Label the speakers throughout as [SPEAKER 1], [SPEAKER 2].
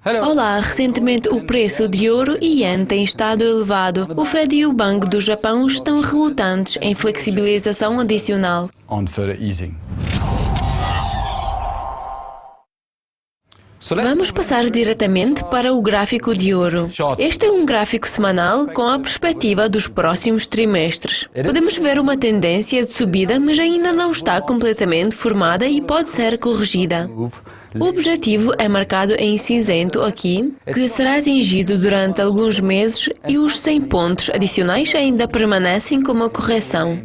[SPEAKER 1] Olá, recentemente o preço de ouro e ien tem estado elevado. O Fed e o Banco do Japão estão relutantes em flexibilização adicional. Vamos passar diretamente para o gráfico de ouro. Este é um gráfico semanal com a perspectiva dos próximos trimestres. Podemos ver uma tendência de subida, mas ainda não está completamente formada e pode ser corrigida. O objetivo é marcado em cinzento aqui, que será atingido durante alguns meses e os 100 pontos adicionais ainda permanecem como correção.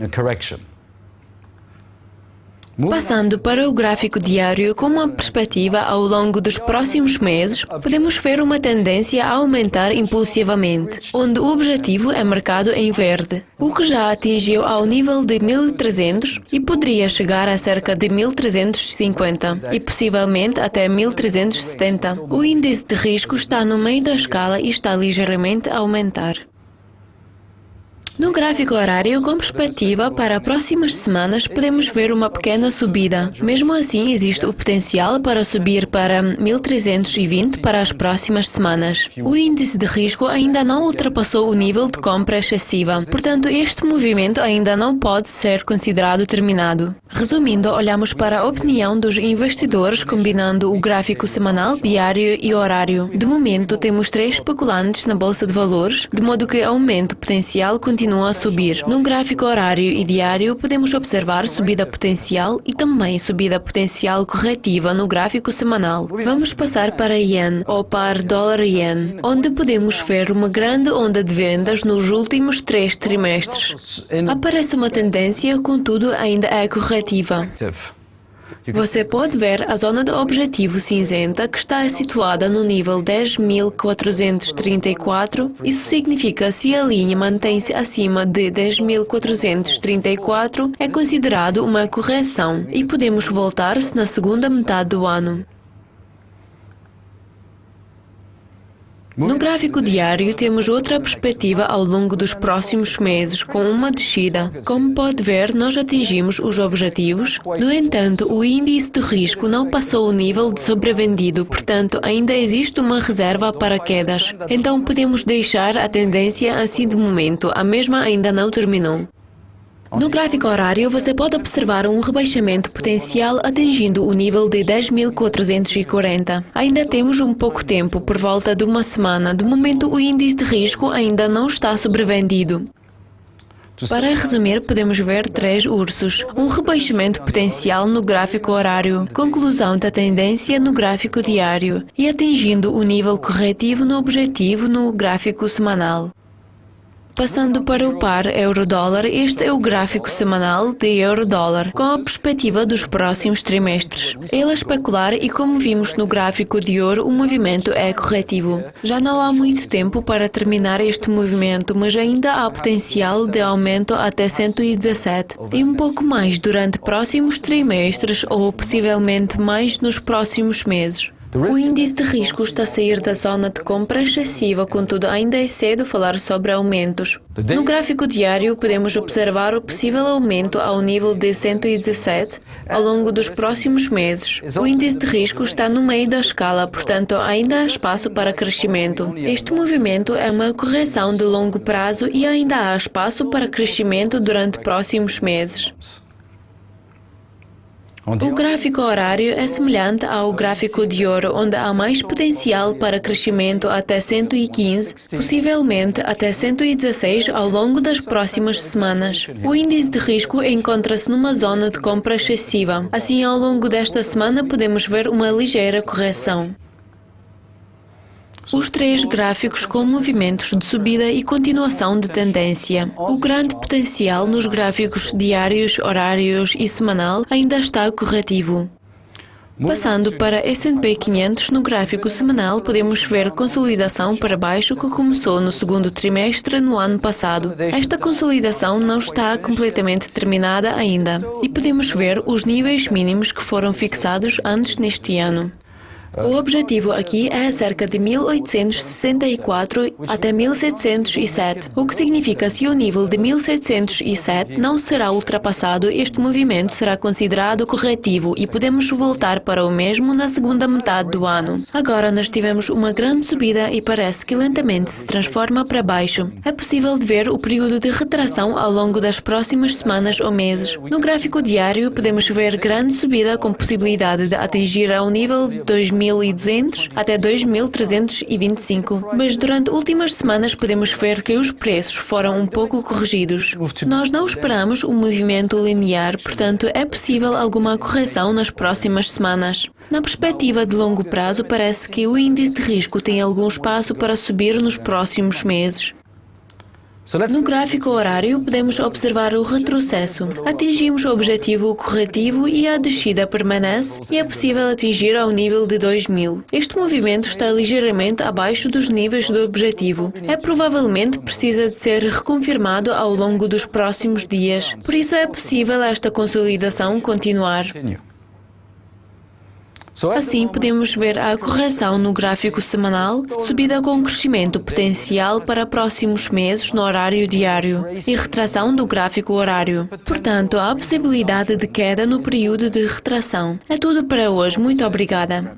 [SPEAKER 1] Passando para o gráfico diário com uma perspectiva ao longo dos próximos meses, podemos ver uma tendência a aumentar impulsivamente, onde o objetivo é marcado em verde, o que já atingiu ao nível de 1300 e poderia chegar a cerca de 1350 e possivelmente até 1370. O índice de risco está no meio da escala e está ligeiramente a aumentar. No gráfico horário, com perspectiva para próximas semanas, podemos ver uma pequena subida. Mesmo assim, existe o potencial para subir para 1320 para as próximas semanas. O índice de risco ainda não ultrapassou o nível de compra excessiva, portanto, este movimento ainda não pode ser considerado terminado. Resumindo, olhamos para a opinião dos investidores combinando o gráfico semanal, diário e horário. De momento, temos 3 especulantes na bolsa de valores, de modo que o aumento potencial continua a subir. No gráfico horário e diário, podemos observar subida potencial e também subida potencial corretiva no gráfico semanal. Vamos passar para ien, ou par dólar-ien, onde podemos ver uma grande onda de vendas nos últimos 3 trimestres. Aparece uma tendência, contudo, ainda é corretiva. Você pode ver a zona de objetivo cinzenta que está situada no nível 10.434. Isso significa se a linha mantém-se acima de 10.434, é considerado uma correção e podemos voltar-se na segunda metade do ano. No gráfico diário, temos outra perspectiva ao longo dos próximos meses, com uma descida. Como pode ver, nós atingimos os objetivos. No entanto, o índice de risco não passou o nível de sobrevendido, portanto, ainda existe uma reserva para quedas. Então, podemos deixar a tendência assim de momento, a mesma ainda não terminou. No gráfico horário, você pode observar um rebaixamento potencial atingindo o nível de 10.440. Ainda temos um pouco tempo, por volta de uma semana. De momento, o índice de risco ainda não está sobrevendido. Para resumir, podemos ver 3 ursos. Um rebaixamento potencial no gráfico horário, conclusão da tendência no gráfico diário e atingindo o nível corretivo no objetivo no gráfico semanal. Passando para o par euro-dólar, este é o gráfico semanal de euro-dólar, com a perspectiva dos próximos trimestres. Ele é especular e, como vimos no gráfico de ouro, o movimento é corretivo. Já não há muito tempo para terminar este movimento, mas ainda há potencial de aumento até 117 e um pouco mais durante próximos trimestres ou possivelmente mais nos próximos meses. O índice de risco está a sair da zona de compra excessiva, contudo ainda é cedo falar sobre aumentos. No gráfico diário, podemos observar o possível aumento ao nível de 117 ao longo dos próximos meses. O índice de risco está no meio da escala, portanto ainda há espaço para crescimento. Este movimento é uma correção de longo prazo e ainda há espaço para crescimento durante próximos meses. O gráfico horário é semelhante ao gráfico de ouro, onde há mais potencial para crescimento até 115, possivelmente até 116 ao longo das próximas semanas. O índice de risco encontra-se numa zona de compra excessiva. Assim, ao longo desta semana, podemos ver uma ligeira correção. Os 3 gráficos com movimentos de subida e continuação de tendência. O grande potencial nos gráficos diários, horários e semanal ainda está corretivo. Passando para S&P 500, no gráfico semanal podemos ver consolidação para baixo que começou no segundo trimestre no ano passado. Esta consolidação não está completamente terminada ainda e podemos ver os níveis mínimos que foram fixados antes neste ano. O objetivo aqui é cerca de 1864 até 1707, o que significa que se o nível de 1707 não será ultrapassado, este movimento será considerado corretivo e podemos voltar para o mesmo na segunda metade do ano. Agora nós tivemos uma grande subida e parece que lentamente se transforma para baixo. É possível de ver o período de retração ao longo das próximas semanas ou meses. No gráfico diário podemos ver grande subida com possibilidade de atingir ao nível 2.200 até 2.325, mas durante últimas semanas podemos ver que os preços foram um pouco corrigidos. Nós não esperamos um movimento linear, portanto é possível alguma correção nas próximas semanas. Na perspectiva de longo prazo, parece que o índice de risco tem algum espaço para subir nos próximos meses. No gráfico horário, podemos observar o retrocesso. Atingimos o objetivo corretivo e a descida permanece e é possível atingir ao nível de 2000. Este movimento está ligeiramente abaixo dos níveis do objetivo. Provavelmente precisa de ser reconfirmado ao longo dos próximos dias. Por isso é possível esta consolidação continuar. Assim, podemos ver a correção no gráfico semanal, subida com crescimento potencial para próximos meses no horário diário e retração do gráfico horário. Portanto, há a possibilidade de queda no período de retração. É tudo para hoje. Muito obrigada.